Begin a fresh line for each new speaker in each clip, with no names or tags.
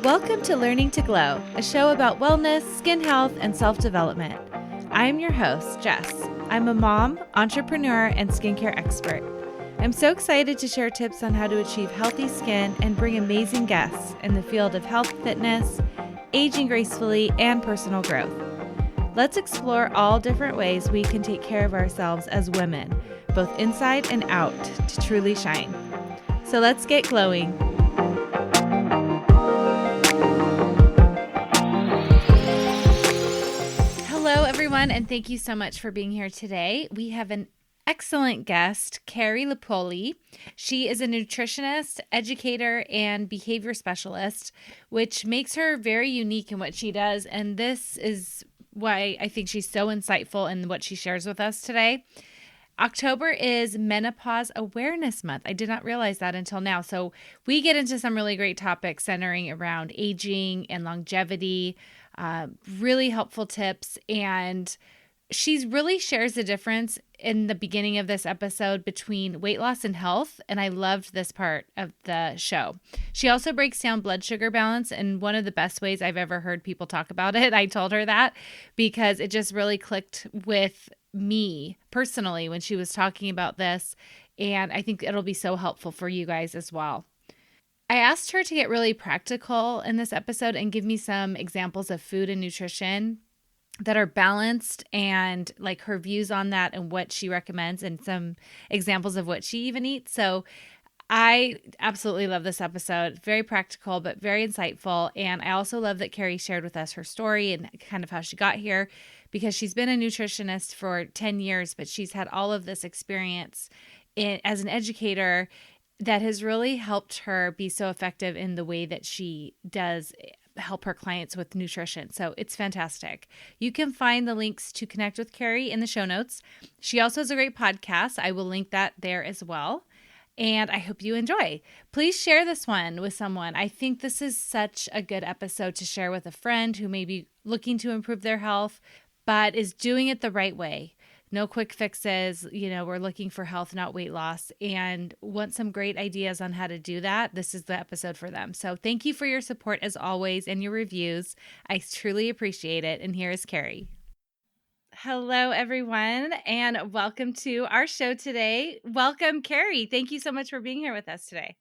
Welcome to Learning to Glow, a show about wellness, skin health, and self-development. I'm your host, Jess. I'm a mom, entrepreneur, and skincare expert. I'm so excited to share tips on how to achieve healthy skin and bring amazing guests in the field of health, fitness, aging gracefully, and personal growth. Let's explore all different ways we can take care of ourselves as women, both inside and out, to truly shine. So let's get glowing. Hello, everyone, and thank you so much for being here today. We have an excellent guest, Carrie Lupoli. She is a nutritionist, educator, and behavior specialist, which makes her very unique in what she does. And this is why I think she's so insightful in what she shares with us today. October is Menopause Awareness Month. I did not realize that until now. So we get into some really great topics centering around aging and longevity, really helpful tips. And she really shares the difference in the beginning of this episode between weight loss and health. And I loved this part of the show. She also breaks down blood sugar balance in one of the best ways I've ever heard people talk about it. I told her that because it just really clicked with me personally when she was talking about this. And I think it'll be so helpful for you guys as well. I asked her to get really practical in this episode and give me some examples of food and nutrition that are balanced and like her views on that and what she recommends and some examples of what she even eats. So I absolutely love this episode. Very practical, but very insightful. And I also love that Carrie shared with us her story and kind of how she got here, because she's been a nutritionist for 10 years, but she's had all of this experience as an educator that has really helped her be so effective in the way that she does help her clients with nutrition. So it's fantastic. You can find the links to connect with Carrie in the show notes. She also has a great podcast. I will link that there as well. And I hope you enjoy. Please share this one with someone. I think this is such a good episode to share with a friend who may be looking to improve their health, but is doing it the right way. No quick fixes. We're looking for health, not weight loss, and want some great ideas on how to do that. This is the episode for them. So thank you for your support as always and your reviews. I truly appreciate it. And here is Carrie. Hello, everyone, and welcome to our show today. Welcome, Carrie. Thank you so much for being here with us today.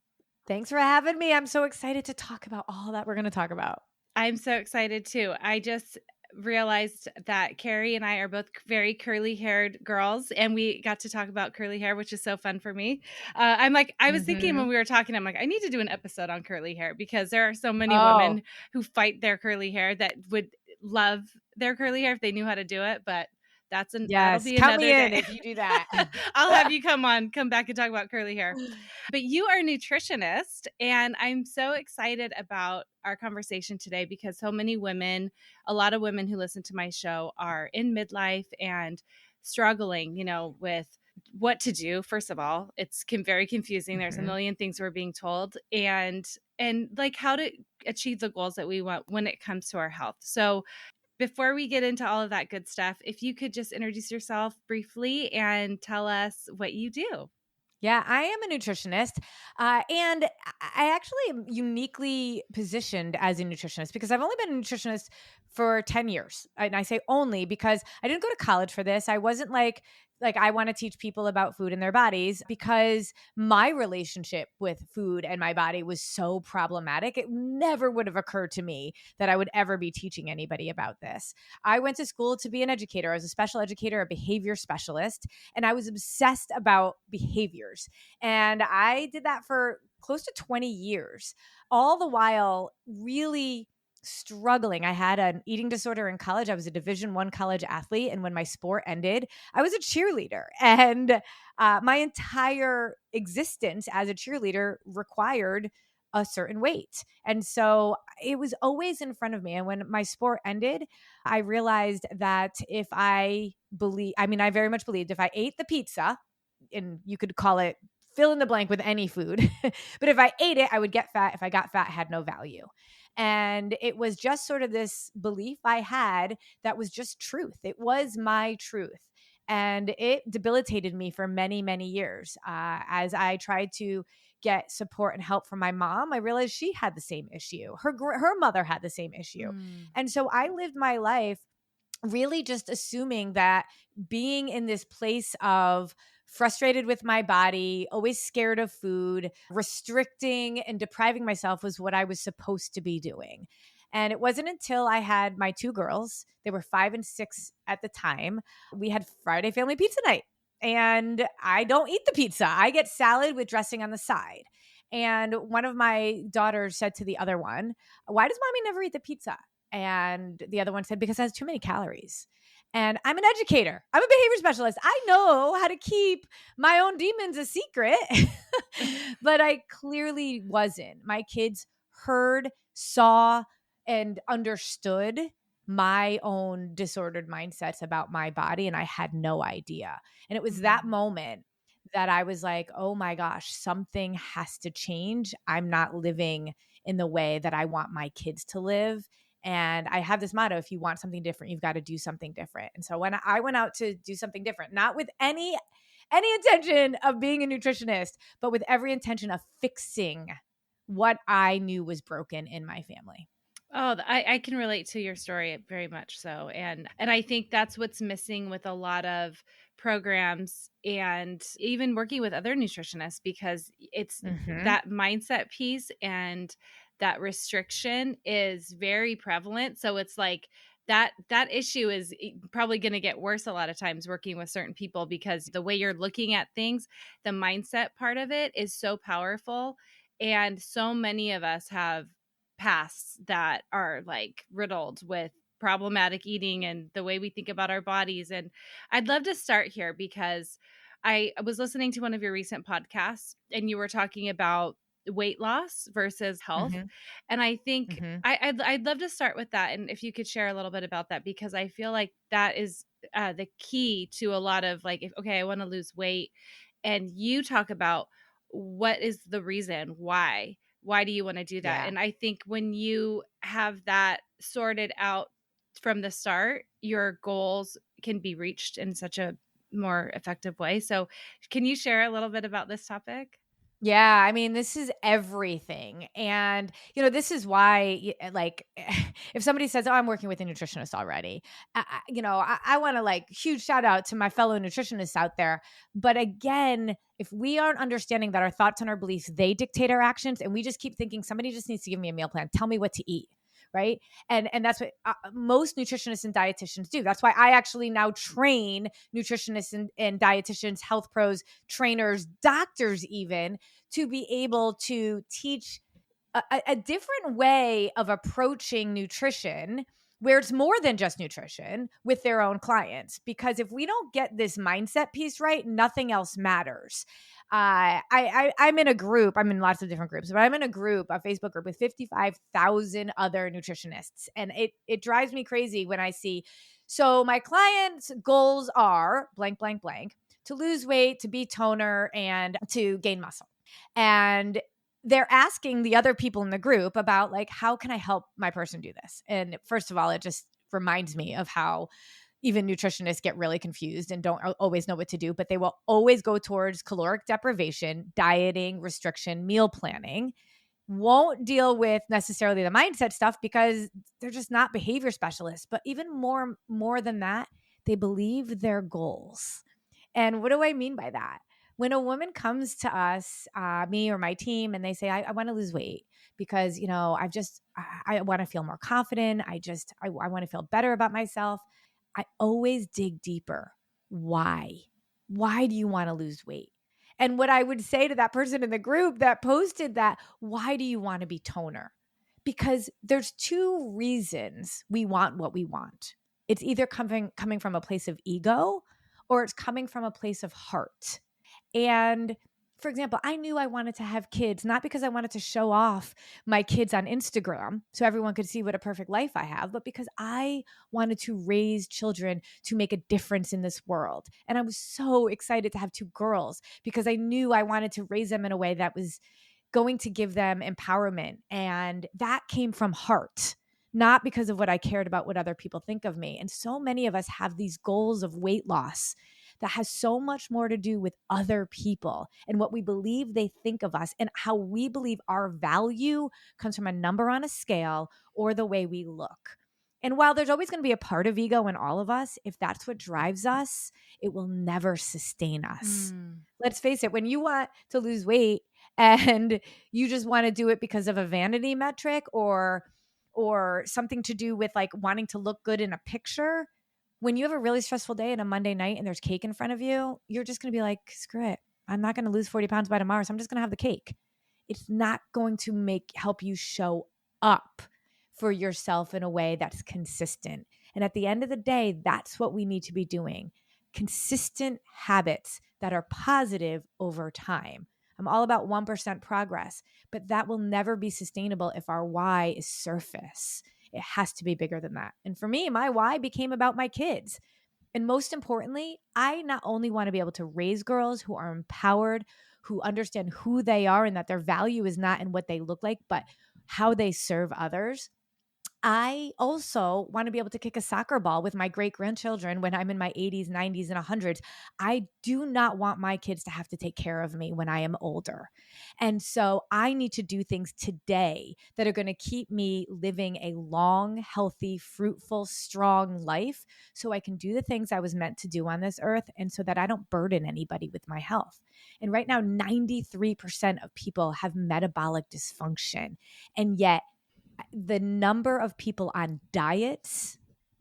Thanks for having me. I'm so excited to talk about all that we're going to talk about.
I'm so excited too. I just realized that Carrie and I are both very curly-haired girls, and we got to talk about curly hair, which is so fun for me. I was thinking when we were talking, I'm like, I need to do an episode on curly hair because there are so many women who fight their curly hair that would love their curly hair if they knew how to do it, but that'll be another day.
If you do that.
I'll have you come back and talk about curly hair. But you are a nutritionist, and I'm so excited about our conversation today because so many women, a lot of women who listen to my show are in midlife and struggling, with what to do. First of all, it's very confusing. There's a million things we're being told, and like how to achieve the goals that we want when it comes to our health. So before we get into all of that good stuff, if you could just introduce yourself briefly and tell us what you do.
Yeah, I am a nutritionist, and I actually am uniquely positioned as a nutritionist because I've only been a nutritionist for 10 years. And I say only because I didn't go to college for this. I wasn't like I want to teach people about food and their bodies because my relationship with food and my body was so problematic. It never would have occurred to me that I would ever be teaching anybody about this. I went to school to be an educator. I was a special educator, a behavior specialist, and I was obsessed about behaviors. And I did that for close to 20 years, all the while really struggling. I had an eating disorder in college. I was a Division I college athlete. And when my sport ended, I was a cheerleader. And my entire existence as a cheerleader required a certain weight. And so it was always in front of me. And when my sport ended, I realized that I very much believed if I ate the pizza, and you could call it fill in the blank with any food, but if I ate it, I would get fat. If I got fat, it had no value. And it was just sort of this belief I had that was just truth. It was my truth. And it debilitated me for many, many years as I tried to get support and help from my mom, I realized she had the same issue. Her mother had the same issue.
Mm.
And so I lived my life really just assuming that being in this place of frustrated with my body, always scared of food, restricting and depriving myself was what I was supposed to be doing. And it wasn't until I had my two girls, they were 5 and 6 at the time, we had Friday family pizza night. And I don't eat the pizza. I get salad with dressing on the side. And one of my daughters said to the other one, "Why does mommy never eat the pizza?" And the other one said, "Because it has too many calories." And I'm an educator. I'm a behavior specialist. I know how to keep my own demons a secret, but I clearly wasn't. My kids heard, saw, and understood my own disordered mindsets about my body, and I had no idea. And it was that
Mm.
moment that I was like, oh my gosh, something has to change. I'm not living in the way that I want my kids to live. And I have this motto, if you want something different, you've got to do something different. And so when I went out to do something different, not with any intention of being a nutritionist, but with every intention of fixing what I knew was broken in my family.
Oh, I can relate to your story very much so. And I think that's what's missing with a lot of programs and even working with other nutritionists, because it's
Mm-hmm.
that mindset piece and that restriction is very prevalent. So it's like that issue is probably going to get worse a lot of times working with certain people, because the way you're looking at things, the mindset part of it is so powerful. And so many of us have pasts that are like riddled with problematic eating and the way we think about our bodies. And I'd love to start here because I was listening to one of your recent podcasts and you were talking about weight loss versus health.
Mm-hmm.
And I think
Mm-hmm.
I'd love to start with that. And if you could share a little bit about that, because I feel like that is the key to a lot of like, if, okay, I want to lose weight. And you talk about what is the reason why do you want to do that?
Yeah.
And I think when you have that sorted out from the start, your goals can be reached in such a more effective way. So, can you share a little bit about this topic?
Yeah, I mean, this is everything. And, this is why, like, if somebody says, "Oh, I'm working with a nutritionist already," I want to like huge shout out to my fellow nutritionists out there. But again, if we aren't understanding that our thoughts and our beliefs, they dictate our actions, and we just keep thinking somebody just needs to give me a meal plan, tell me what to eat. Right. And that's what most nutritionists and dietitians do. That's why I actually now train nutritionists and dietitians, health pros, trainers, doctors, even to be able to teach a different way of approaching nutrition where it's more than just nutrition with their own clients. If we don't get this mindset piece right, nothing else matters. I'm in a group. I'm in lots of different groups, but I'm in a Facebook group with 55,000 other nutritionists. And it drives me crazy when I see, so my clients' goals are blank, blank, blank, to lose weight, to be toner, and to gain muscle. And they're asking the other people in the group about like, how can I help my person do this? And first of all, it just reminds me of how even nutritionists get really confused and don't always know what to do, but they will always go towards caloric deprivation, dieting, restriction, meal planning, won't deal with necessarily the mindset stuff because they're just not behavior specialists. But even more than that, they believe their goals. And what do I mean by that? When a woman comes to us, me or my team, and they say, I want to lose weight because, I want to feel more confident. I want to feel better about myself. I always dig deeper. Why? Why do you want to lose weight? And what I would say to that person in the group that posted that, why do you want to be toner? Because there's two reasons we want what we want. It's either coming from a place of ego or it's coming from a place of heart. And for example, I knew I wanted to have kids, not because I wanted to show off my kids on Instagram so everyone could see what a perfect life I have, but because I wanted to raise children to make a difference in this world. And I was so excited to have two girls because I knew I wanted to raise them in a way that was going to give them empowerment. And that came from heart, not because of what I cared about what other people think of me. And so many of us have these goals of weight loss that has so much more to do with other people and what we believe they think of us and how we believe our value comes from a number on a scale or the way we look. And while there's always going to be a part of ego in all of us, if that's what drives us, it will never sustain us.
Mm.
Let's face it, when you want to lose weight and you just want to do it because of a vanity metric or something to do with like wanting to look good in a picture, when you have a really stressful day and a Monday night and there's cake in front of you, you're just going to be like, screw it. I'm not going to lose 40 pounds by tomorrow, so I'm just going to have the cake. It's not going to help you show up for yourself in a way that's consistent. And at the end of the day, that's what we need to be doing. Consistent habits that are positive over time. I'm all about 1% progress, but that will never be sustainable if our why is surface. It has to be bigger than that. And for me, my why became about my kids. And most importantly, I not only want to be able to raise girls who are empowered, who understand who they are and that their value is not in what they look like, but how they serve others. I also want to be able to kick a soccer ball with my great grandchildren when I'm in my 80s, 90s, and 100s. I do not want my kids to have to take care of me when I am older. And so I need to do things today that are going to keep me living a long, healthy, fruitful, strong life so I can do the things I was meant to do on this earth and so that I don't burden anybody with my health. And right now, 93% of people have metabolic dysfunction. And yet, the number of people on diets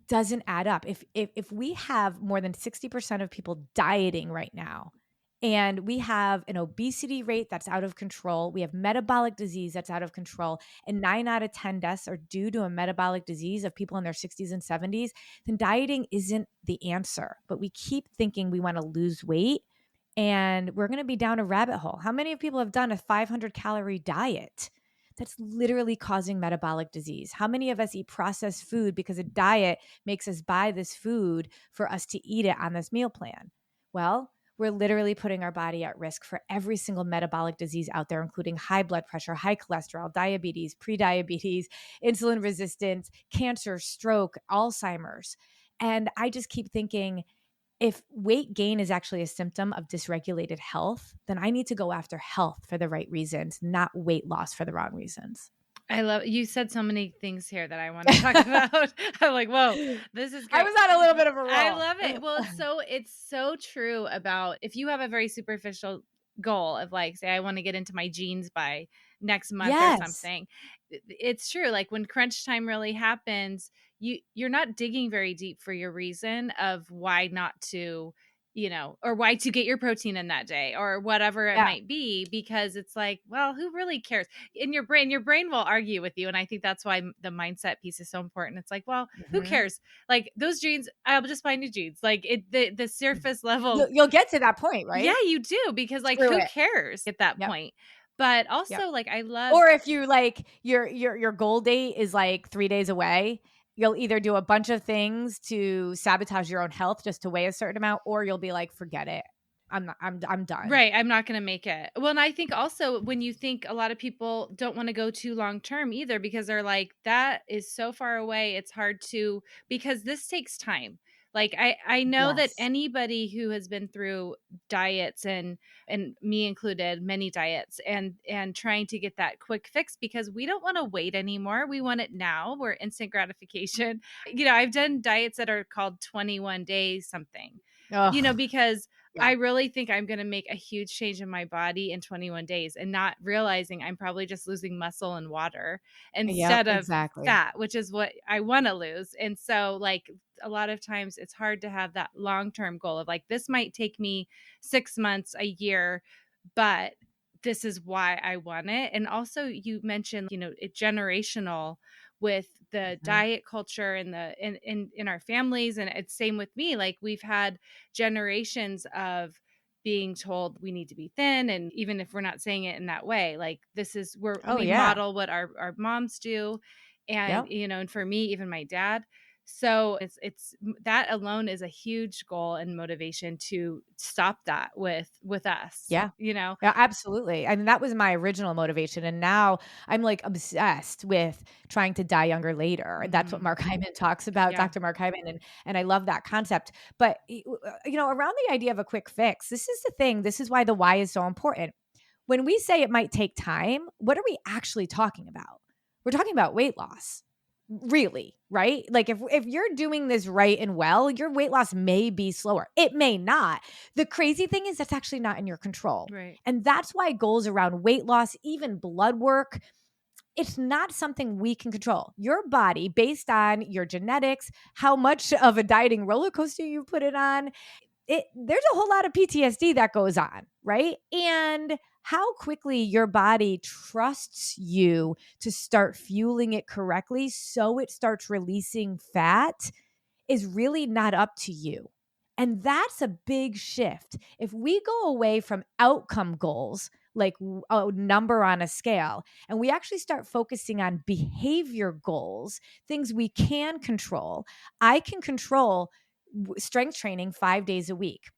doesn't add up. If we have more than 60% of people dieting right now, and we have an obesity rate that's out of control, we have metabolic disease that's out of control, and 9 out of 10 deaths are due to a metabolic disease of people in their 60s and 70s, then dieting isn't the answer. But we keep thinking we want to lose weight, and we're going to be down a rabbit hole. How many people have done a 500-calorie diet? That's literally causing metabolic disease. How many of us eat processed food because a diet makes us buy this food for us to eat it on this meal plan? Well, we're literally putting our body at risk for every single metabolic disease out there, including high blood pressure, high cholesterol, diabetes, prediabetes, insulin resistance, cancer, stroke, Alzheimer's. And I just keep thinking, if weight gain is actually a symptom of dysregulated health, then I need to go after health for the right reasons, not weight loss for the wrong reasons.
I love you said so many things here that I want to talk about. I'm like, whoa, this is great.
I was on a little bit of a roll.
I love it. Well, it's so true about if you have a very superficial goal of like, say, I want to get into my jeans by next month or something. It's true. Like when crunch time really happens, you're not digging very deep for your reason of why not to, or why to get your protein in that day or whatever it might be, because it's like, well, who really cares? In your brain will argue with you. And I think that's why the mindset piece is so important. It's like, well, who cares? Like those jeans, I'll just buy new jeans. Like the surface level.
You'll get to that point, right?
Yeah, you do. Because like, who cares at that point? But also like, I love.
Or if you like your goal date is like 3 days away, you'll either do a bunch of things to sabotage your own health just to weigh a certain amount, or you'll be like, forget it. I'm done.
Right. I'm not going to make it. Well, and I think also when you think a lot of people don't want to go too long term either, because they're like, that is so far away. It's hard to, because this takes time. Like I know that anybody who has been through diets and me included, many diets and trying to get that quick fix, because we don't want to wait anymore. We want it now. We're instant gratification. I've done diets that are called 21 days something, because I really think I'm going to make a huge change in my body in 21 days and not realizing I'm probably just losing muscle and water instead of fat, which is what I want to lose. And so like a lot of times it's hard to have that long-term goal of like, this might take me 6 months, a year, but this is why I want it. And also you mentioned, it's generational with the diet culture and in our families. And it's same with me. Like we've had generations of being told we need to be thin. And even if we're not saying it in that way, like we model what our moms do. And, and for me, even my dad. So it's that alone is a huge goal and motivation to stop that with us,
Yeah.
you know?
Yeah, absolutely. I mean, that was my original motivation. And now I'm like obsessed with trying to die younger later. That's what
Mhm.
Mark Hyman talks about,
Yeah.
Dr. Mark Hyman. And I love that concept. But, around the idea of a quick fix, this is the thing. This is why the why is so important. When we say it might take time, what are we actually talking about? We're talking about weight loss. Really, right? Like if you're doing this right and well, your weight loss may be slower. It may not. The crazy thing is that's actually not in your control.
Right.
And that's why goals around weight loss, even blood work, it's not something we can control. Your body, based on your genetics, how much of a dieting roller coaster you put it on, there's a whole lot of PTSD that goes on, right? And how quickly your body trusts you to start fueling it correctly so it starts releasing fat is really not up to you. And that's a big shift. If we go away from outcome goals, like a number on a scale, and we actually start focusing on behavior goals, things we can control, I can control strength training 5 days a week.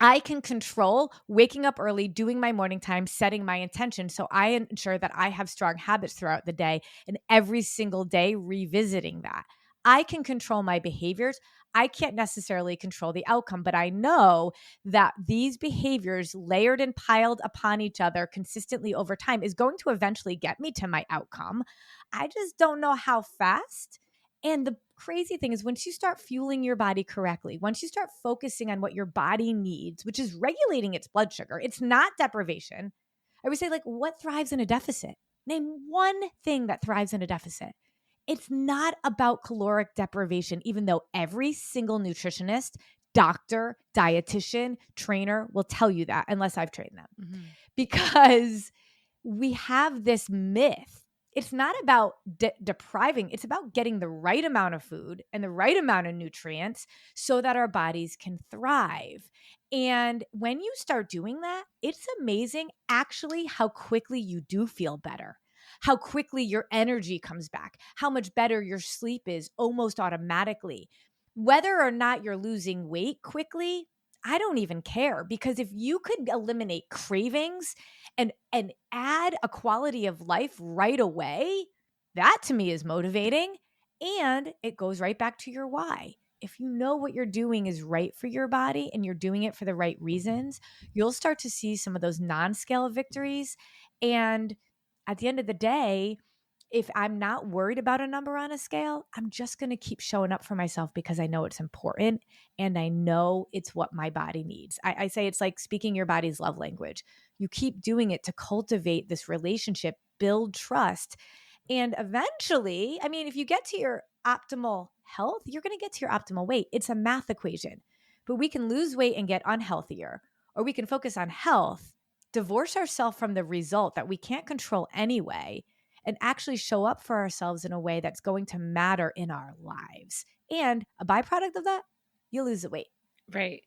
I can control waking up early, doing my morning time, setting my intention so I ensure that I have strong habits throughout the day and every single day revisiting that. I can control my behaviors. I can't necessarily control the outcome, but I know that these behaviors layered and piled upon each other consistently over time is going to eventually get me to my outcome. I just don't know how fast. And the crazy thing is, once you start fueling your body correctly, once you start focusing on what your body needs, which is regulating its blood sugar, it's not deprivation. I would say, like, what thrives in a deficit? Name one thing that thrives in a deficit. It's not about caloric deprivation, even though every single nutritionist, doctor, dietitian, trainer will tell you that, unless I've trained them,
Mhm.
because we have this myth. It's not about depriving, it's about getting the right amount of food and the right amount of nutrients so that our bodies can thrive. And when you start doing that, it's amazing actually how quickly you do feel better, how quickly your energy comes back, how much better your sleep is almost automatically. Whether or not you're losing weight quickly, I don't even care, because if you could eliminate cravings and add a quality of life right away, that to me is motivating. And it goes right back to your why. If you know what you're doing is right for your body and you're doing it for the right reasons, you'll start to see some of those non-scale victories. And at the end of the day, if I'm not worried about a number on a scale, I'm just going to keep showing up for myself because I know it's important and I know it's what my body needs. I say it's like speaking your body's love language. You keep doing it to cultivate this relationship, build trust. And eventually, I mean, if you get to your optimal health, you're going to get to your optimal weight. It's a math equation. But we can lose weight and get unhealthier, or we can focus on health, divorce ourselves from the result that we can't control anyway, and actually show up for ourselves in a way that's going to matter in our lives. And a byproduct of that, you lose the weight.
Right.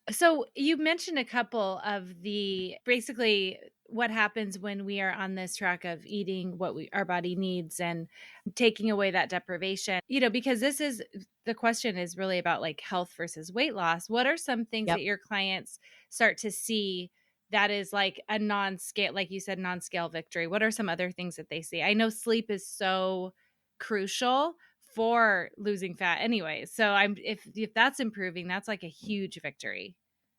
So you mentioned a couple of the basically what happens when we are on this track of eating what our body needs and taking away that deprivation. Because this is the question is really about like health versus weight loss. What are some things
Yep.
that your clients start to see that is like a non-scale, like you said, non-scale victory? What are some other things that they see? I know sleep is so crucial for losing fat anyway. So if that's improving, that's like a huge victory.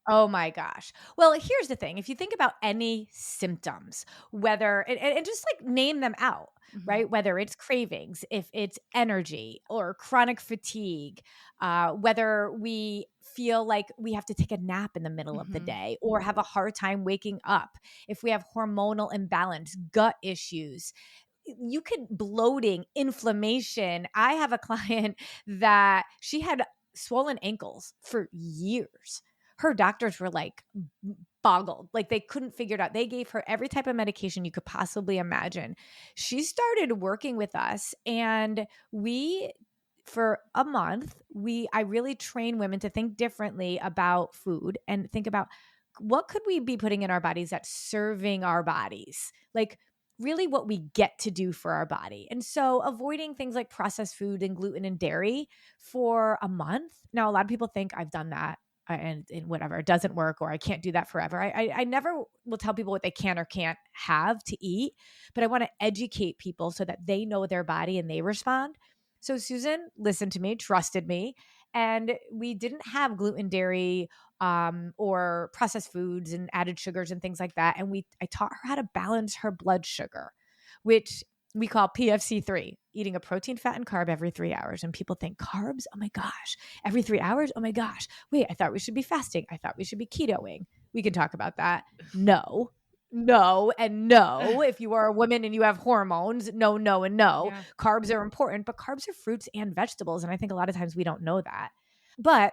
Oh my gosh. Well, here's the thing. If you think about any symptoms, whether, and just like name them out,
Mhm.
right? Whether it's cravings, if it's energy or chronic fatigue, whether we feel like we have to take a nap in the middle of the
Mhm.
day or have a hard time waking up, if we have hormonal imbalance, gut issues, you could bloating, inflammation. I have a client that she had swollen ankles for years. Her doctors were like boggled, like they couldn't figure it out. They gave her every type of medication you could possibly imagine. She started working with us, and we for a month, I really train women to think differently about food and think about what could we be putting in our bodies that's serving our bodies. Like, really what we get to do for our body. And so avoiding things like processed food and gluten and dairy for a month. Now, a lot of people think I've done that and whatever, it doesn't work, or I can't do that forever. I never will tell people what they can or can't have to eat, but I want to educate people so that they know their body and they respond. So Susan listened to me, trusted me, and we didn't have gluten, dairy, or processed foods and added sugars and things like that. And I taught her how to balance her blood sugar, which we call PFC3, eating a protein, fat, and carb every 3 hours. And people think carbs, oh my gosh, every 3 hours, oh my gosh. Wait, I thought we should be fasting. I thought we should be ketoing. We can talk about that. No, no, and no. If you are a woman and you have hormones, no, no, and no.
Yeah.
Carbs are important, but carbs are fruits and vegetables. And I think a lot of times we don't know that. But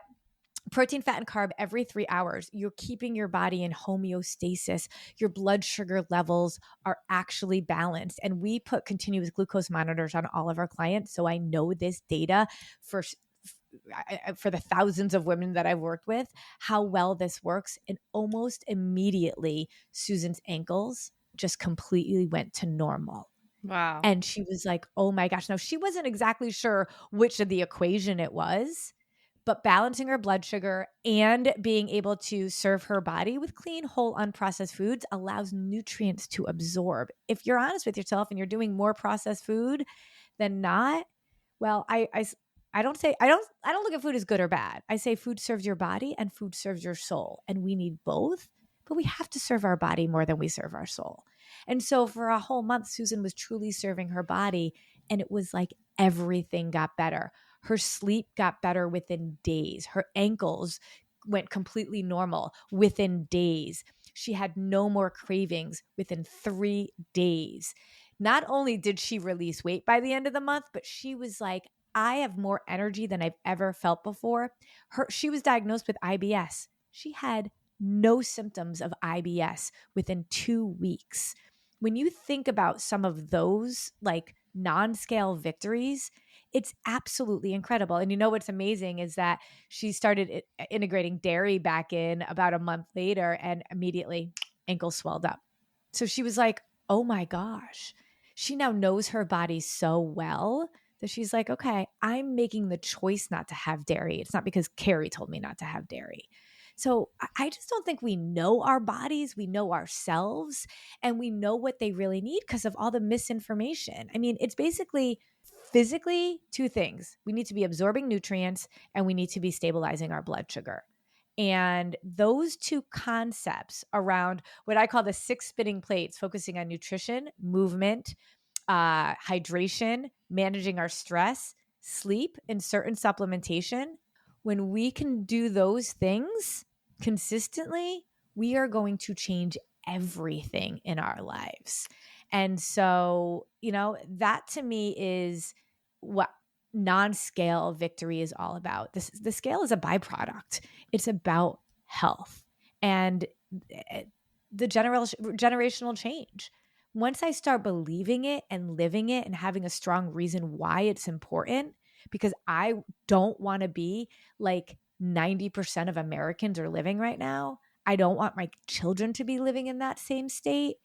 protein, fat, and carb every 3 hours, you're keeping your body in homeostasis. Your blood sugar levels are actually balanced. And we put continuous glucose monitors on all of our clients. So I know this data for the thousands of women that I've worked with, how well this works. And almost immediately, Susan's ankles just completely went to normal.
Wow.
And she was like, oh my gosh. Now, she wasn't exactly sure which of the equation it was, but balancing her blood sugar and being able to serve her body with clean, whole, unprocessed foods allows nutrients to absorb. If you're honest with yourself and you're doing more processed food than not, well, I don't say I don't look at food as good or bad. I say food serves your body and food serves your soul, and we need both. But we have to serve our body more than we serve our soul. And so for a whole month, Susan was truly serving her body, and it was like everything got better. Her sleep got better within days. Her ankles went completely normal within days. She had no more cravings within 3 days. Not only did she release weight by the end of the month, but she was like, I have more energy than I've ever felt before. She was diagnosed with IBS. She had no symptoms of IBS within 2 weeks. When you think about some of those like non-scale victories, it's absolutely incredible. And you know what's amazing is that she started integrating dairy back in about a month later, and immediately ankles swelled up. So she was like, oh my gosh. She now knows her body so well that she's like, okay, I'm making the choice not to have dairy. It's not because Carrie told me not to have dairy. So I just don't think we know our bodies, we know ourselves, and we know what they really need because of all the misinformation. I mean, it's basically physically two things. We need to be absorbing nutrients and we need to be stabilizing our blood sugar. And those two concepts around what I call the 6 spinning plates, focusing on nutrition, movement, hydration, managing our stress, sleep, and certain supplementation. When we can do those things consistently, we are going to change everything in our lives. And so, that to me is what non-scale victory is all about. The scale is a byproduct. It's about health and the generational change. Once I start believing it and living it and having a strong reason why it's important, because I don't want to be like 90% of Americans are living right now. I don't want my children to be living in that same state.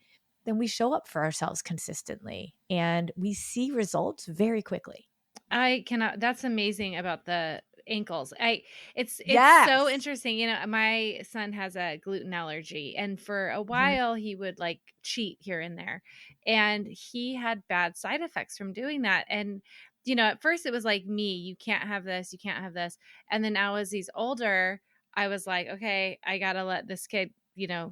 Then we show up for ourselves consistently and we see results very quickly.
I cannot. That's amazing about the ankles. It's so
Yes.
interesting. My son has a gluten allergy, and for a
Mhm.
while he would like cheat here and there, and he had bad side effects from doing that. And at first it was like me, you can't have this, you can't have this, and then now as he's older, I was like, okay, I gotta let this kid,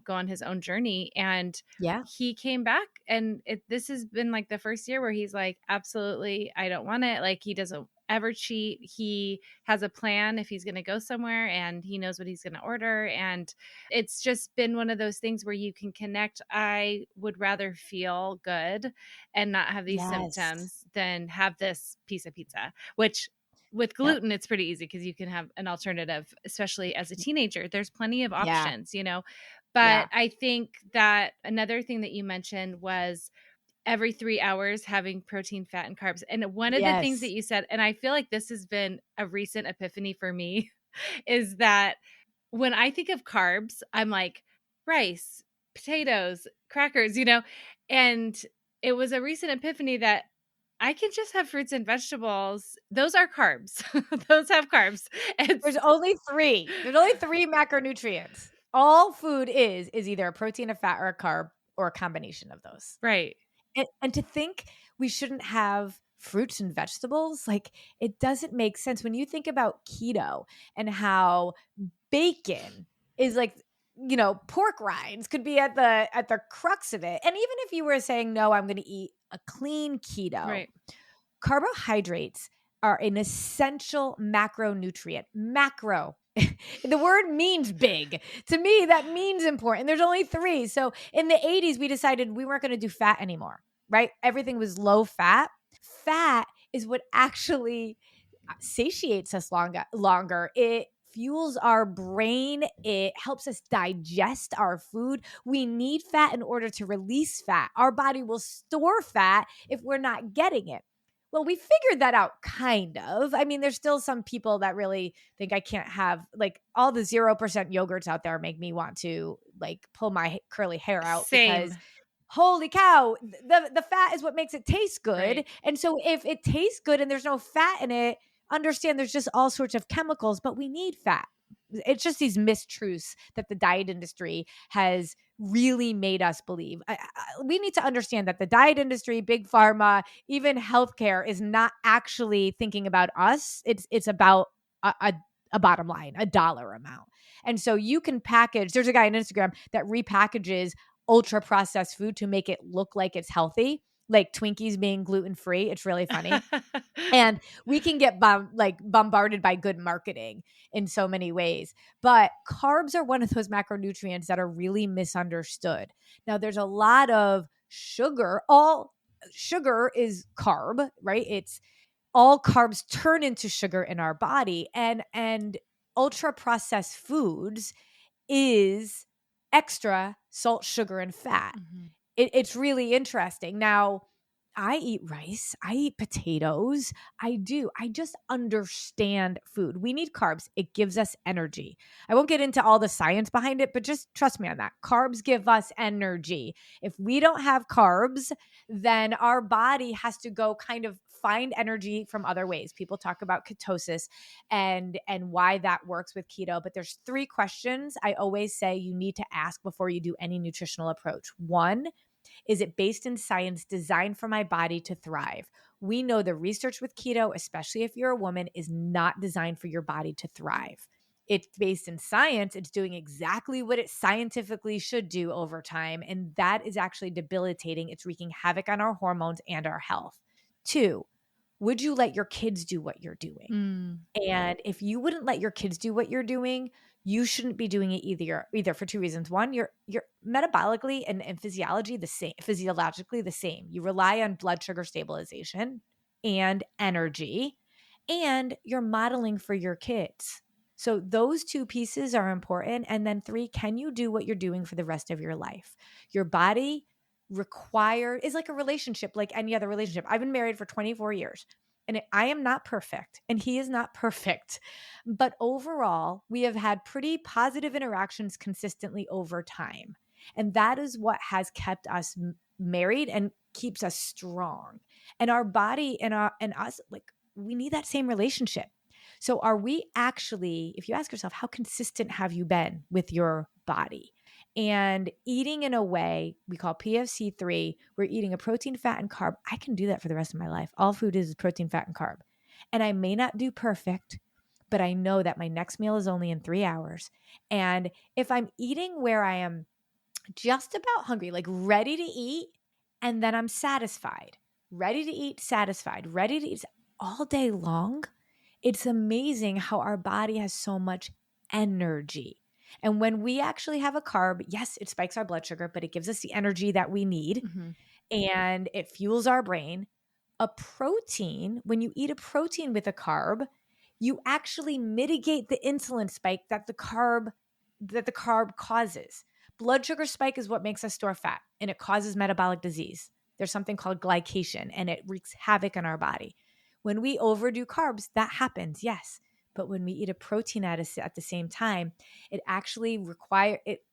go on his own journey. And
Yeah.
he came back, and this has been like the first year where he's like, absolutely, I don't want it. Like, he doesn't ever cheat. He has a plan if he's going to go somewhere, and he knows what he's going to order. And it's just been one of those things where you can connect. I would rather feel good and not have these
Yes.
symptoms than have this piece of pizza, which with
Yep.
gluten, it's pretty easy because you can have an alternative, especially as a teenager. There's plenty of
Yeah.
options. But
Yeah.
I think that another thing that you mentioned was every 3 hours having protein, fat, and carbs. And one of the things that
Yes.
you said, and I feel like this has been a recent epiphany for me, is that when I think of carbs, I'm like rice, potatoes, crackers, and it was a recent epiphany that I can just have fruits and vegetables. Those are carbs. Those have carbs.
There's
It's
only 3. There's only 3 macronutrients. All food is either a protein, a fat, or a carb, or a combination of those.
right.
And to think we shouldn't have fruits and vegetables, like, it doesn't make sense when you think about keto and how bacon is like, pork rinds could be at the crux of it. And even if you were saying, no, I'm going to eat a clean keto,
Right.
carbohydrates are an essential macronutrient. Macro. The word means big. To me, that means important. There's only 3. So in the 80s, we decided we weren't going to do fat anymore, right? Everything was low fat. Fat is what actually satiates us longer. It fuels our brain. It helps us digest our food. We need fat in order to release fat. Our body will store fat if we're not getting it. Well, we figured that out kind of. I mean, there's still some people that really think I can't have, like, all the 0% yogurts out there make me want to, like, pull my curly hair out because
Same.
holy cow, the fat is what makes it taste good.
Right.
And so if it tastes good and there's no fat in it, understand there's just all sorts of chemicals, but we need fat. It's just these mistruths that the diet industry has really made us believe. We need to understand that the diet industry, big pharma, even healthcare is not actually thinking about us. It's about a bottom line, a dollar amount. And so you can package, there's a guy on Instagram that repackages ultra processed food to make it look like it's healthy, like Twinkies being gluten free. It's really funny. And we can get bombarded by good marketing in so many ways. But carbs are one of those macronutrients that are really misunderstood. Now, there's a lot of sugar. All sugar is carb, right? It's all carbs turn into sugar in our body. And ultra processed foods is extra salt, sugar, and fat.
Mhm.
It's really interesting. Now, I eat rice. I eat potatoes. I do. I just understand food. We need carbs. It gives us energy. I won't get into all the science behind it, but just trust me on that. Carbs give us energy. If we don't have carbs, then our body has to go kind of find energy from other ways. People talk about ketosis and why that works with keto, but there's 3 questions I always say you need to ask before you do any nutritional approach. 1, is it based in science, designed for my body to thrive? We know the research with keto, especially if you're a woman, is not designed for your body to thrive. It's based in science. It's doing exactly what it scientifically should do over time. And that is actually debilitating. It's wreaking havoc on our hormones and our health. 2, would you let your kids do what you're doing?
Mm.
And if you wouldn't let your kids do what you're doing, you shouldn't be doing it either for 2 reasons. 1, you're metabolically and physiologically the same. You rely on blood sugar stabilization and energy, and you're modeling for your kids. So those 2 pieces are important. And then 3, can you do what you're doing for the rest of your life? Your body is like a relationship, like any other relationship. I've been married for 24 years. And I am not perfect, and he is not perfect. But overall, we have had pretty positive interactions consistently over time. And that is what has kept us married and keeps us strong. And our body and us, like, we need that same relationship. So are we actually, if you ask yourself, how consistent have you been with your body? And eating in a way we call PFC3, we're eating a protein, fat, and carb. I can do that for the rest of my life. All food is protein, fat, and carb. And I may not do perfect, but I know that my next meal is only in 3 hours. And if I'm eating where I am just about hungry, like ready to eat, and then I'm satisfied, ready to eat, satisfied, ready to eat all day long, it's amazing how our body has so much energy. And when we actually have a carb, yes, it spikes our blood sugar, but it gives us the energy that we need
Mhm.
and it fuels our brain. A protein, when you eat a protein with a carb, you actually mitigate the insulin spike that the carb causes. Blood sugar spike is what makes us store fat, and it causes metabolic disease. There's something called glycation, and it wreaks havoc on our body. When we overdo carbs, that happens, yes. But when we eat a protein at the same time, it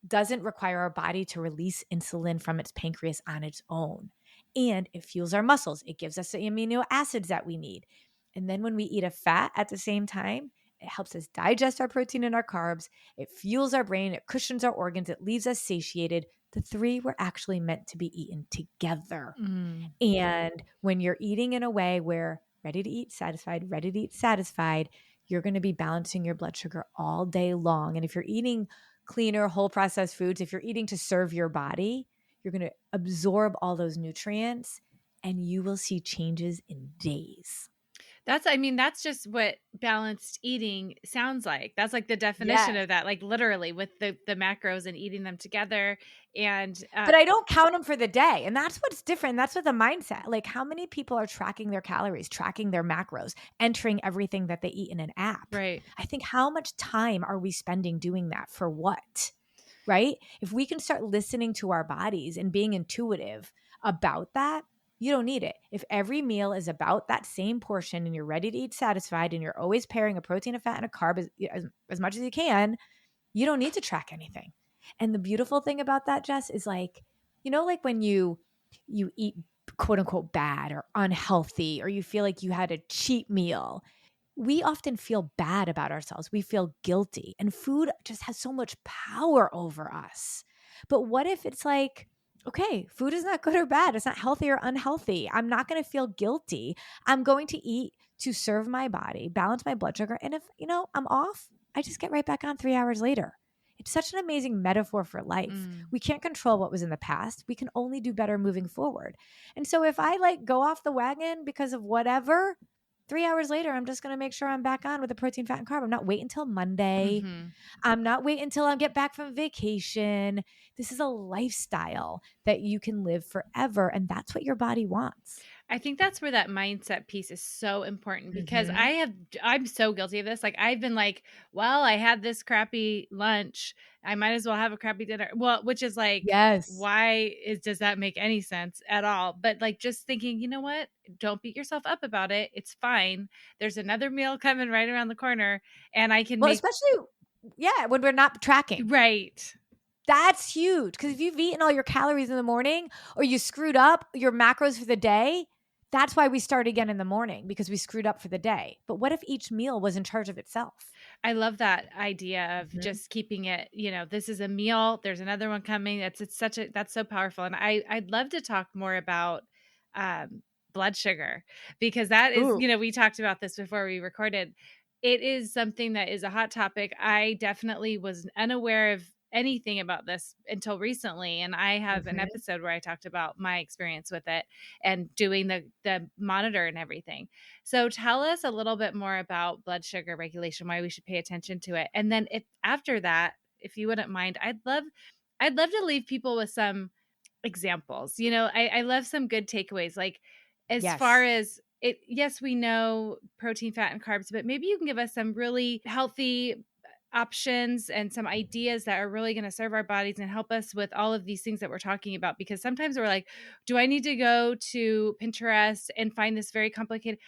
doesn't require our body to release insulin from its pancreas on its own. and it fuels our muscles. It gives us the amino acids that we need. And then when we eat a fat at the same time, it helps us digest our protein and our carbs. It fuels our brain. It cushions our organs. It leaves us satiated. The three were actually meant to be eaten together.
Mm.
And when you're eating in a way where ready to eat satisfied, you're going to be balancing your blood sugar all day long. And if you're eating cleaner, whole processed foods, if you're eating to serve your body, you're going to absorb all those nutrients and you will see changes in days.
That's just what balanced eating sounds like. That's like the definition
Yes.
of that, like literally with the macros and eating them together. And
But I don't count them for the day. And that's what's different. That's what the mindset. Like, how many people are tracking their calories, tracking their macros, entering everything that they eat in an app?
right.
I think, how much time are we spending doing that for what? Right? If we can start listening to our bodies and being intuitive about that, you don't need it. If every meal is about that same portion and you're ready to eat satisfied and you're always pairing a protein, a fat, and a carb as much as you can, you don't need to track anything. And the beautiful thing about that, Jess, is like, like when you eat quote unquote bad or unhealthy, or you feel like you had a cheat meal, we often feel bad about ourselves. We feel guilty, and food just has so much power over us. But what if it's like, okay, food is not good or bad. It's not healthy or unhealthy. I'm not going to feel guilty. I'm going to eat to serve my body, balance my blood sugar. And if, I'm off, I just get right back on 3 hours later. It's such an amazing metaphor for life.
Mm.
We can't control what was in the past. We can only do better moving forward. And so if I like go off the wagon because of whatever, 3 hours later, I'm just going to make sure I'm back on with the protein, fat, and carb. I'm not waiting until Monday.
Mm-hmm.
I'm not waiting until I get back from vacation. This is a lifestyle that you can live forever. And that's what your body wants.
I think that's where that mindset piece is so important, because
Mhm.
I'm so guilty of this. Like, I've been like, well, I had this crappy lunch, I might as well have a crappy dinner. Well, which is like,
Yes.
does that make any sense at all? But like, just thinking, you know what? Don't beat yourself up about it. It's fine. There's another meal coming right around the corner, and I can
Well,
make
especially, yeah, when we're not tracking.
right.
That's huge. Because if you've eaten all your calories in the morning or you screwed up your macros for the day, that's why we start again in the morning, because we screwed up for the day. But what if each meal was in charge of itself?
I love that idea of
Mhm.
just keeping it, this is a meal. There's another one coming. That's so powerful. And I'd love to talk more about blood sugar, because that is,
Ooh.
we talked about this before we recorded. It is something that is a hot topic. I definitely was unaware of anything about this until recently. And I have an
Mhm.
episode where I talked about my experience with it and doing the monitor and everything. So tell us a little bit more about blood sugar regulation, why we should pay attention to it. And then if after that, if you wouldn't mind, I'd love to leave people with some examples. I love some good takeaways. Like, as far
Yes.
as it, yes, we know protein, fat, and carbs, but maybe you can give us some really healthy options and some ideas that are really going to serve our bodies and help us with all of these things that we're talking about. Because sometimes we're like, do I need to go to Pinterest and find this very complicated?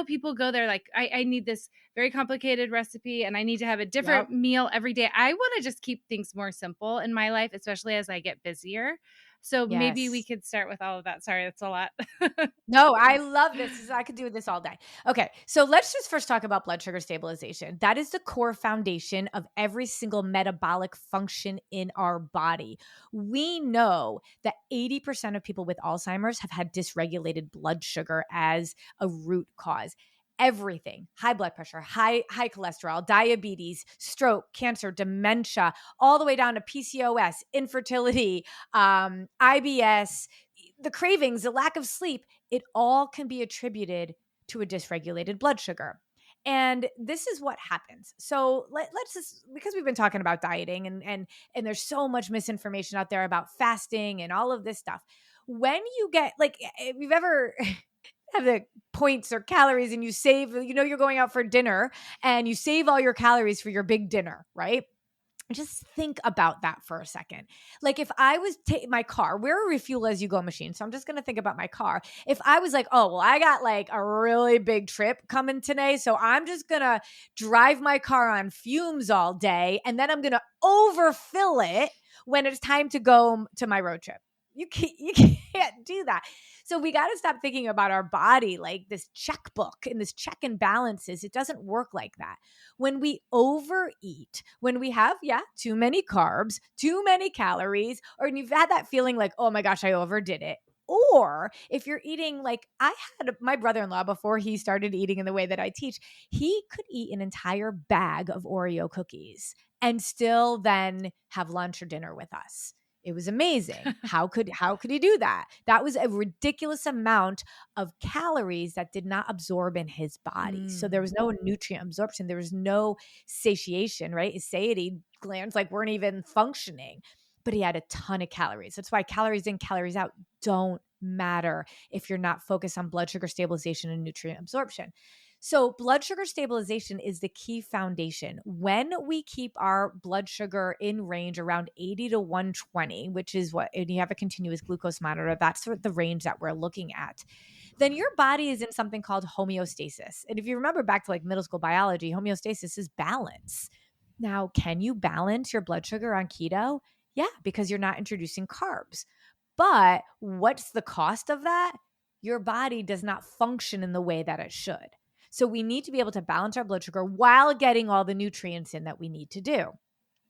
People go there like, I need this very complicated recipe and I need to have a different
Yep.
meal every day. I want to just keep things more simple in my life, especially as I get busier. So maybe we
Yes.
could start with all of that. Sorry, that's a lot.
No, I love this. I could do this all day. Okay, so let's just first talk about blood sugar stabilization. That is the core foundation of every single metabolic function in our body. We know that 80% of people with Alzheimer's have had dysregulated blood sugar as a root cause. Everything, high blood pressure, high cholesterol, diabetes, stroke, cancer, dementia, all the way down to PCOS, infertility, IBS, the cravings, the lack of sleep, it all can be attributed to a dysregulated blood sugar. And this is what happens. So let's just, because we've been talking about dieting and there's so much misinformation out there about fasting and all of this stuff. When you get like, if you've ever have the points or calories and you save, you're going out for dinner and you save all your calories for your big dinner, right? Just think about that for a second. Like, if I was my car, we're a refuel as you go machine. So I'm just going to think about my car. If I was like, oh, well, I got like a really big trip coming today, so I'm just going to drive my car on fumes all day. And then I'm going to overfill it when it's time to go to my road trip. You can't do that. So we got to stop thinking about our body like this checkbook and this check and balances. It doesn't work like that. When we overeat, when we have, too many carbs, too many calories, or you've had that feeling like, oh my gosh, I overdid it. Or if you're eating, like I had my brother-in-law before he started eating in the way that I teach, he could eat an entire bag of Oreo cookies and still then have lunch or dinner with us. It was amazing. How could he do that? That was a ridiculous amount of calories that did not absorb in his body. So there was no nutrient absorption. There was no satiation, right? His satiety glands like weren't even functioning. But he had a ton of calories. That's why calories in, calories out don't matter if you're not focused on blood sugar stabilization and nutrient absorption. So blood sugar stabilization is the key foundation. When we keep our blood sugar in range around 80 to 120, which is what, and you have a continuous glucose monitor, that's the range that we're looking at, then your body is in something called homeostasis. And if you remember back to like middle school biology, homeostasis is balance. Now, can you balance your blood sugar on keto? Yeah, because you're not introducing carbs. But what's the cost of that? Your body does not function in the way that it should. So we need to be able to balance our blood sugar while getting all the nutrients in that we need to do.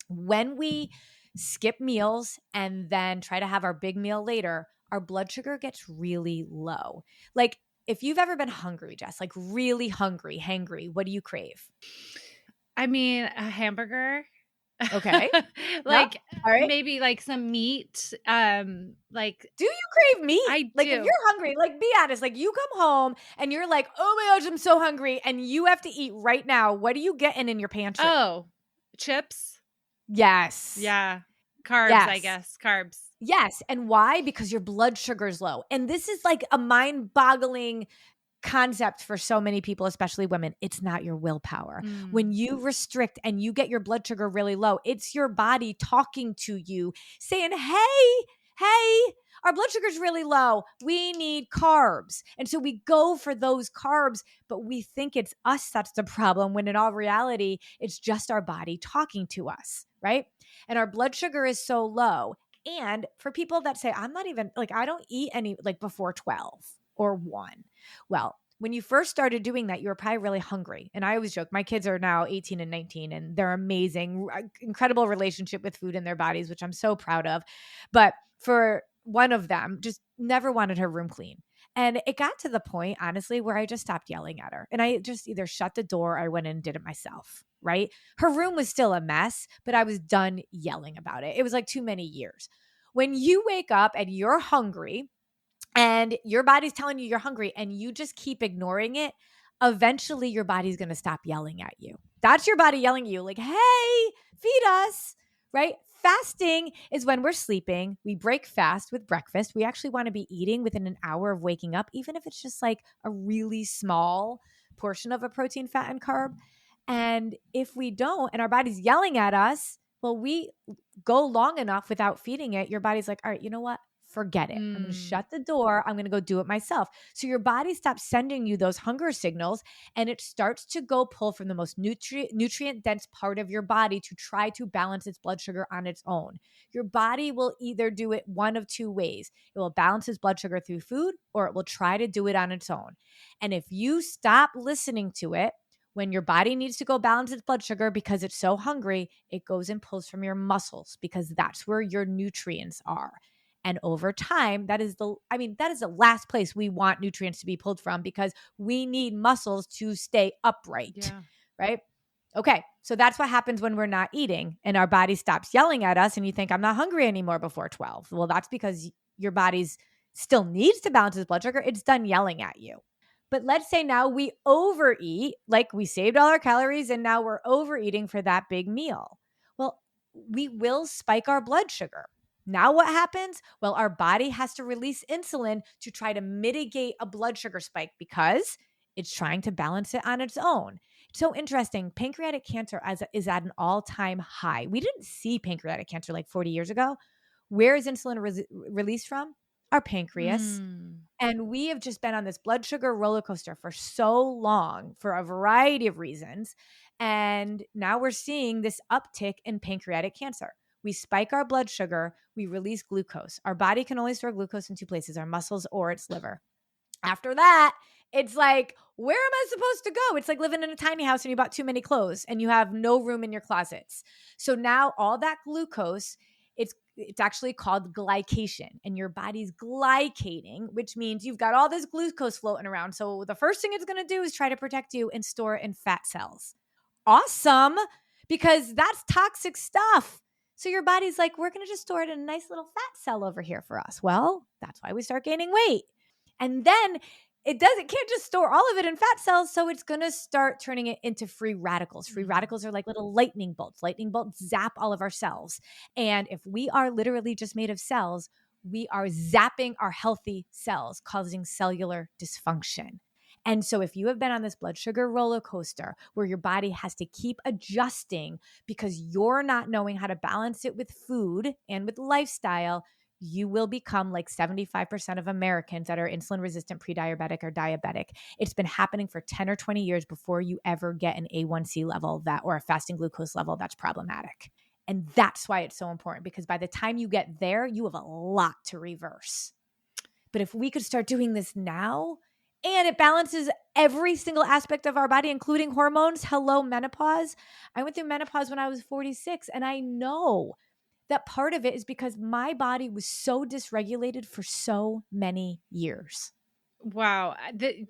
When we skip meals and then try to have our big meal later, our blood sugar gets really low. Like if you've ever been hungry, Jess, like really hungry, hangry, what do you crave?
I mean, a hamburger.
Okay.
Like
All right.
maybe like some meat. Like,
do you crave meat?
I
Like
do.
if you're hungry, like be honest, like you come home and you're like, oh my gosh, I'm so hungry. And you have to eat right now. What are you getting in your pantry?
Oh, chips.
Yes.
Yeah. Carbs,
Yes.
I guess. Carbs.
Yes. And why? Because your blood sugar is low. And this is like a mind-boggling concept for so many people, especially women. It's not your willpower. When you restrict and you get your blood sugar really low, it's your body talking to you saying, hey, our blood sugar's really low. We need carbs. And so we go for those carbs, but we think it's us that's the problem, when in all reality, it's just our body talking to us, right? And our blood sugar is so low. And for people that say, I'm not even, like, I don't eat any, like, before 12 or 1. Well, when you first started doing that, you were probably really hungry. And I always joke, my kids are now 18 and 19, and they're amazing, incredible relationship with food in their bodies, which I'm so proud of. But for one of them, just never wanted her room clean. And it got to the point, honestly, where I just stopped yelling at her. And I just either shut the door or I went in and did it myself, right? Her room was still a mess, but I was done yelling about it. It was like too many years. When you wake up and you're hungry, and your body's telling you you're hungry and you just keep ignoring it, eventually your body's going to stop yelling at you. That's your body yelling at you like, hey, feed us, right? Fasting is when we're sleeping. We break fast with breakfast. We actually want to be eating within an hour of waking up, even if it's just like a really small portion of a protein, fat, and carb. And if we don't, and our body's yelling at us, well, we go long enough without feeding it, your body's like, all right, you know what? Forget it. I'm going to shut the door. I'm going to go do it myself. So your body stops sending you those hunger signals, and it starts to go pull from the most nutrient dense part of your body to try to balance its blood sugar on its own. Your body will either do it one of two ways. It will balance its blood sugar through food, or it will try to do it on its own. And if you stop listening to it, when your body needs to go balance its blood sugar because it's so hungry, it goes and pulls from your muscles, because that's where your nutrients are. And over time, that is the last place we want nutrients to be pulled from, because we need muscles to stay upright, right? Okay, so that's what happens when we're not eating and our body stops yelling at us and you think, I'm not hungry anymore before 12. Well, that's because your body's still needs to balance its blood sugar. It's done yelling at you. But let's say now we overeat, like we saved all our calories and now we're overeating for that big meal. Well, we will spike our blood sugar. Now what happens? Well, our body has to release insulin to try to mitigate a blood sugar spike because it's trying to balance it on its own. It's so interesting. Pancreatic cancer is at an all-time high. We didn't see pancreatic cancer like 40 years ago. Where is insulin released from? Our pancreas. And we have just been on this blood sugar roller coaster for so long for a variety of reasons. And now we're seeing this uptick in pancreatic cancer. We spike our blood sugar, we release glucose. Our body can only store glucose in two places, our muscles or its liver. After that, it's like, where am I supposed to go? It's like living in a tiny house and you bought too many clothes and you have no room in your closets. So now all that glucose, it's actually called glycation, and your body's glycating, which means you've got all this glucose floating around. So the first thing it's going to do is try to protect you and store it in fat cells. Awesome, because that's toxic stuff. So your body's like, we're going to just store it in a nice little fat cell over here for us. Well, that's why we start gaining weight. And then it can't just store all of it in fat cells. So it's going to start turning it into free radicals. Free radicals are like little lightning bolts. Lightning bolts zap all of our cells. And if we are literally just made of cells, we are zapping our healthy cells, causing cellular dysfunction. And so if you have been on this blood sugar roller coaster where your body has to keep adjusting because you're not knowing how to balance it with food and with lifestyle, you will become like 75% of Americans that are insulin resistant, pre-diabetic, or diabetic. It's been happening for 10 or 20 years before you ever get an A1C level or a fasting glucose level that's problematic. And that's why it's so important, because by the time you get there, you have a lot to reverse. But if we could start doing this now, and it balances every single aspect of our body, including hormones. Hello, menopause. I went through menopause when I was 46, and I know that part of it is because my body was so dysregulated for so many years.
Wow.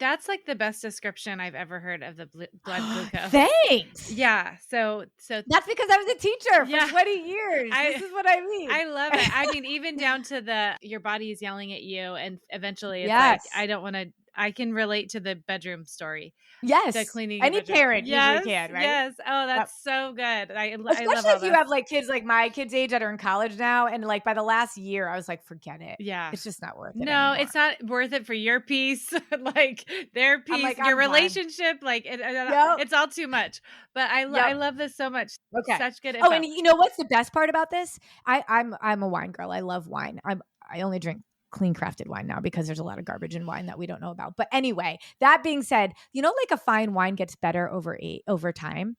That's like the best description I've ever heard of the blood glucose.
Thanks.
Yeah. So
that's because I was a teacher
Yeah.
for 20 years. This is what I mean.
I love it. I mean, even down to your body is yelling at you, and eventually it's
Yes.
like, I can relate to the bedroom story.
Yes.
The cleaning.
Any parent
Yes,
usually can, right?
Yes. Oh, that's so good. I love
Especially
all
if you
this.
have like kids like my kids' age that are in college now. And like by the last year, I was like, forget it.
Yeah.
It's just not worth it.
No,
anymore.
it's not worth it for your peace, like their peace,
like,
your
I'm
relationship. Like it's all too much. But I love this so much.
Okay.
Such good info.
Oh, and you know what's the best part about this? I'm a wine girl. I love wine. I only drink clean crafted wine now because there's a lot of garbage in wine that we don't know about. But anyway, that being said, like a fine wine gets better over time.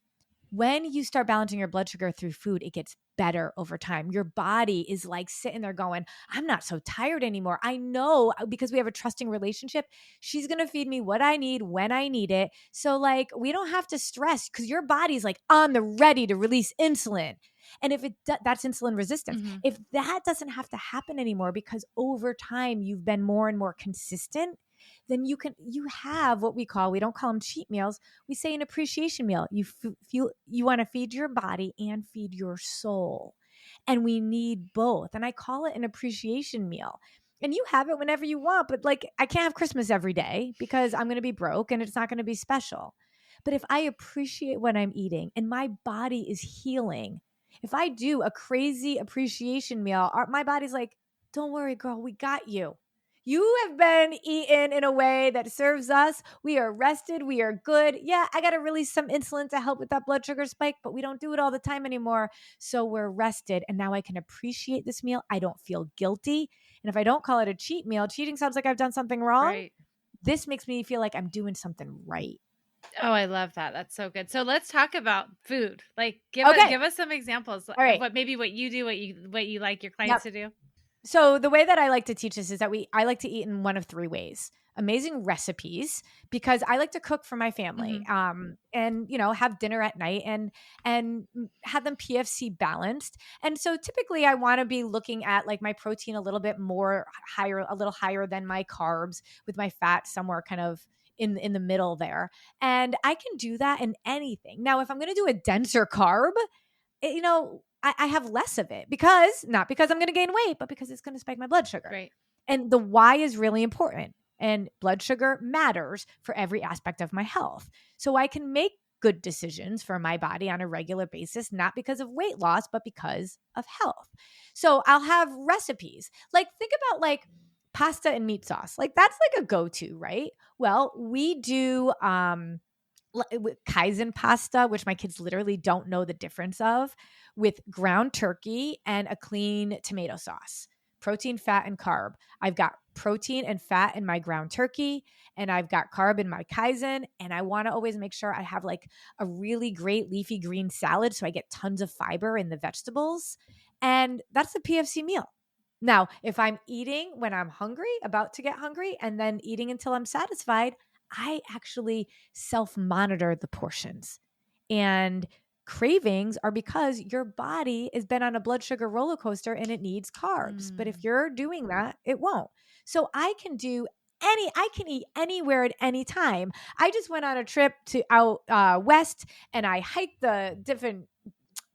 When you start balancing your blood sugar through food, it gets better over time. Your body is like sitting there going, I'm not so tired anymore. I know, because we have a trusting relationship, she's going to feed me what I need when I need it. So like, we don't have to stress because your body's like on the ready to release insulin. And if that's insulin resistance, if that doesn't have to happen anymore because over time you've been more and more consistent, then you have what we don't call them cheat meals. We say an appreciation meal. You want to feed your body and feed your soul. And we need both. And I call it an appreciation meal. And you have it whenever you want, but like I can't have Christmas every day because I'm going to be broke and it's not going to be special. But if I appreciate what I'm eating and my body is healing, if I do a crazy appreciation meal, my body's like, don't worry, girl, we got you. You have been eaten in a way that serves us. We are rested. We are good. Yeah, I got to release some insulin to help with that blood sugar spike, but we don't do it all the time anymore. So we're rested. And now I can appreciate this meal. I don't feel guilty. And if I don't call it a cheat meal, cheating sounds like I've done something wrong.
Right.
This makes me feel like I'm doing something right.
Oh, I love that. That's so good. So let's talk about food. Like give us some examples. All right. What you do, what you like your clients to do.
So the way that I like to teach this is that I like to eat in one of three ways. Amazing recipes, because I like to cook for my family, and have dinner at night and have them PFC balanced. And so typically I want to be looking at like my protein a little higher than my carbs, with my fat somewhere kind of in the middle there. And I can do that in anything. Now, if I'm going to do a denser carb, I have less of it not because I'm going to gain weight, but because it's going to spike my blood sugar.
Right.
And the why is really important. And blood sugar matters for every aspect of my health. So I can make good decisions for my body on a regular basis, not because of weight loss, but because of health. So I'll have recipes. Like think about like pasta and meat sauce. Like that's like a go-to, right? Well, we do Kaizen pasta, which my kids literally don't know the difference of, with ground turkey and a clean tomato sauce. Protein, fat, and carb. I've got protein and fat in my ground turkey, and I've got carb in my Kaizen. And I want to always make sure I have like a really great leafy green salad so I get tons of fiber in the vegetables. And that's the PFC meal. Now, if I'm eating when I'm hungry, about to get hungry, and then eating until I'm satisfied, I actually self-monitor the portions. And cravings are because your body has been on a blood sugar roller coaster and it needs carbs. But if
Mm.
you're doing that, it won't. So I can eat anywhere at any time. I just went on a trip to out west and I hiked the different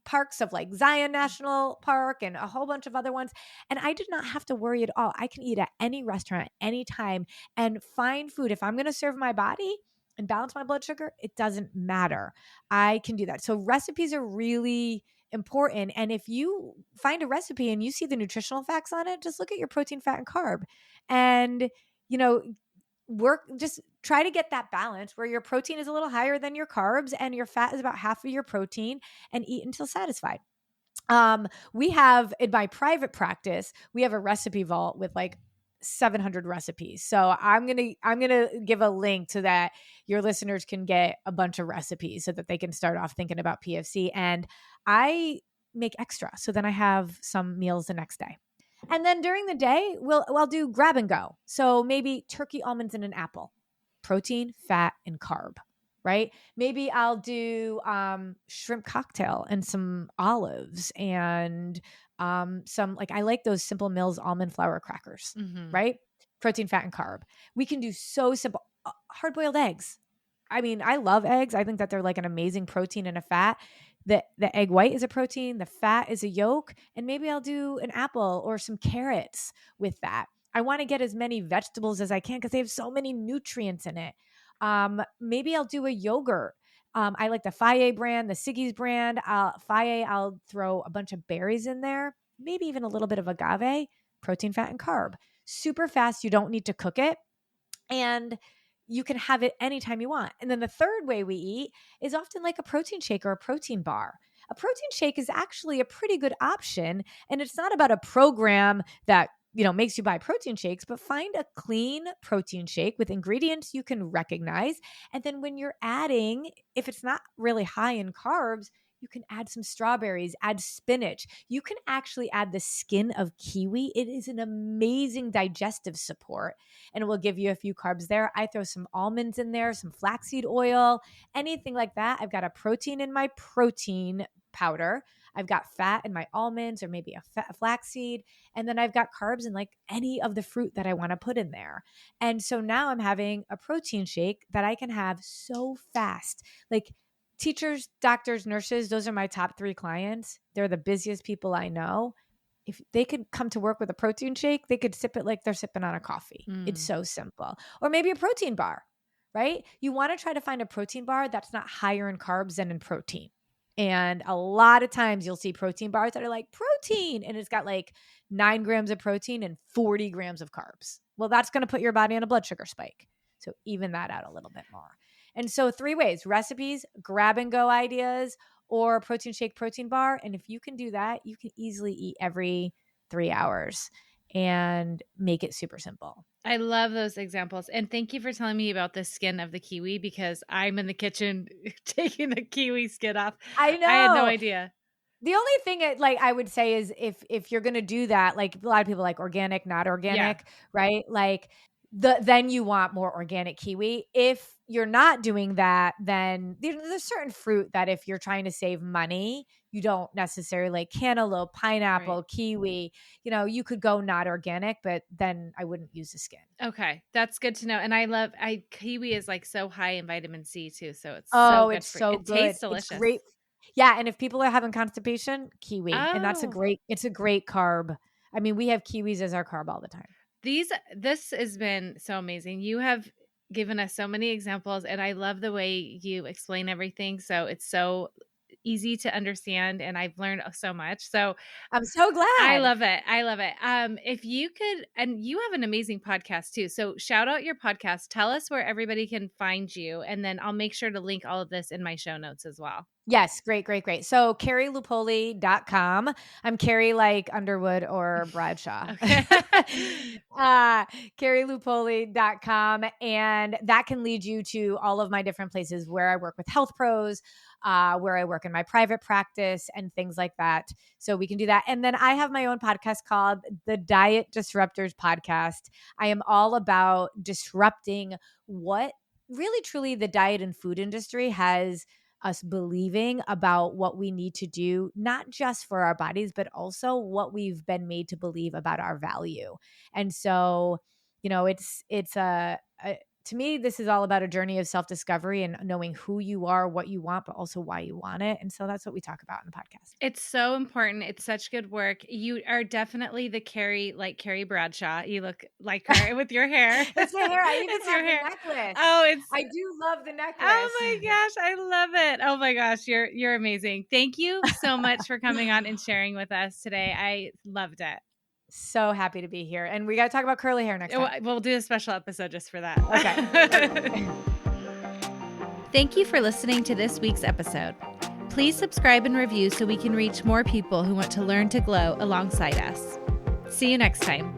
parks of like Zion National Park and a whole bunch of other ones. And I did not have to worry at all. I can eat at any restaurant, any time, and find food. If I'm going to serve my body and balance my blood sugar, it doesn't matter. I can do that. So recipes are really important. And if you find a recipe and you see the nutritional facts on it, just look at your protein, fat, and carb. And, you know, just try to get that balance where your protein is a little higher than your carbs and your fat is about half of your protein, and eat until satisfied. We have in my private practice, we have a recipe vault with like 700 recipes. So I'm going to give a link so that your listeners can get a bunch of recipes so that they can start off thinking about PFC. And I make extra. So then I have some meals the next day. And then during the day, I'll do grab and go. So maybe turkey, almonds, and an apple, protein, fat, and carb. Right? Maybe I'll do shrimp cocktail and some olives and some, like, I like those Simple Mills almond flour crackers.
Mm-hmm.
Right? Protein, fat, and carb. We can do so simple. Hard boiled eggs. I mean, I love eggs. I think that they're like an amazing protein and a fat. The egg white is a protein, the fat is a yolk, and maybe I'll do an apple or some carrots with that. I want to get as many vegetables as I can because they have so many nutrients in it. Maybe I'll do a yogurt. I like the Faye brand, the Siggy's brand. Faye, I'll throw a bunch of berries in there, maybe even a little bit of agave, protein, fat, and carb. Super fast. You don't need to cook it. And you can have it anytime you want. And then the third way we eat is often like a protein shake or a protein bar. A protein shake is actually a pretty good option. And it's not about a program that, makes you buy protein shakes, but find a clean protein shake with ingredients you can recognize. And then when you're adding, if it's not really high in carbs, you can add some strawberries, add spinach. You can actually add the skin of kiwi. It is an amazing digestive support, and it will give you a few carbs there. I throw some almonds in there, some flaxseed oil, anything like that. I've got a protein in my protein powder. I've got fat in my almonds or maybe a flaxseed. And then I've got carbs in like any of the fruit that I want to put in there. And so now I'm having a protein shake that I can have so fast. Like, teachers, doctors, nurses, those are my top 3 clients. They're the busiest people I know. If they could come to work with a protein shake, they could sip it like they're sipping on a coffee. It's so simple. Or maybe a protein bar, right? You want to try to find a protein bar that's not higher in carbs than in protein. And a lot of times you'll see protein bars that are like protein, and it's got like 9 grams of protein and 40 grams of carbs. Well, that's going to put your body on a blood sugar spike. So even that out a little bit more. And so 3 ways: recipes, grab and go ideas, or protein shake, protein bar. And if you can do that, you can easily eat every 3 hours and make it super simple.
I love those examples. And thank you for telling me about the skin of the kiwi, because I'm in the kitchen taking the kiwi skin off.
I know.
I had no idea.
The only thing I would say is if you're going to do that, like a lot of people like organic, not organic, right? Like then you want more organic kiwi. If you're not doing that, then there's certain fruit that if you're trying to save money, you don't necessarily like cantaloupe, pineapple,
Right.
kiwi. You could go not organic, but then I wouldn't use the skin.
Okay, that's good to know. And kiwi is like so high in vitamin C too, so it's
It's so
It
good.
tastes delicious.
It's great. Yeah, and if people are having constipation, kiwi, and that's
Oh.
it's a great carb. I mean, we have kiwis as our carb all the time.
This has been so amazing. You have given us so many examples, and I love the way you explain everything. So it's so easy to understand, and I've learned so much. So
I'm so glad.
I love it. I love it. If you could, and you have an amazing podcast too. So shout out your podcast. Tell us where everybody can find you, and then I'll make sure to link all of this in my show notes as well.
Yes. Great. So carrielupoli.com. I'm Carrie like Underwood or Bradshaw.
Okay.
carrielupoli.com. And that can lead you to all of my different places where I work with health pros, where I work in my private practice and things like that. So we can do that. And then I have my own podcast called the Diet Disruptors Podcast. I am all about disrupting what really truly the diet and food industry has us believing about what we need to do, not just for our bodies, but also what we've been made to believe about our value. And so, it's to me, this is all about a journey of self-discovery and knowing who you are, what you want, but also why you want it. And so that's what we talk about in the podcast.
It's so important. It's such good work. You are definitely the Carrie, like Carrie Bradshaw. You look like her with your hair.
It's the hair. I even
It's
have
your
the
hair.
necklace.
Oh,
I do love the necklace.
Oh my gosh, I love it. Oh my gosh, you're amazing. Thank you so much for coming on and sharing with us today. I loved it.
So happy to be here. And we got to talk about curly hair next time.
We'll do a special episode just for that.
Okay.
Thank you for listening to this week's episode. Please subscribe and review so we can reach more people who want to learn to glow alongside us. See you next time.